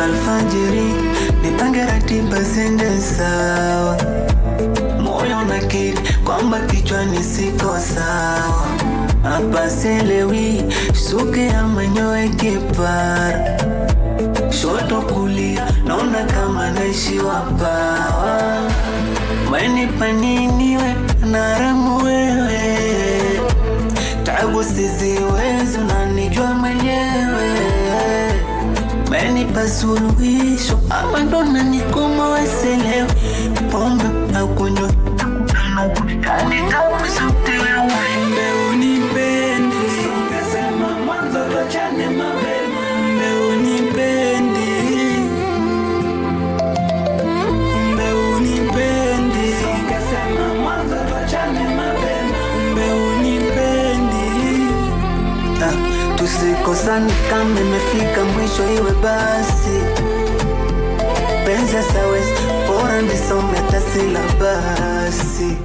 Alfajiri nipange ratiba zende sawa, moyo nakiri kwamba kichwani siko sawa. Hapa sielewi suke ama nyoe kipara, shoto kulia naona kama naishiwa pawa. Umenipa nini we naramu wewe, tabu siziwezi unanijua mwenyewe. Umenipa suluhisho ama ndo nanikoma weselewe, pombe na kunywa tabu zote wewe. Mbe unipendi, ungesema mwanzo tuachane mapema. Mbe unipendi, mbe unipendi, ungesema mwanzo tuachane mapema. Mbe unipendi, tusikosane kama imefika mwisho iwe basi. Penzi sawezi bora nisome hata silabasi.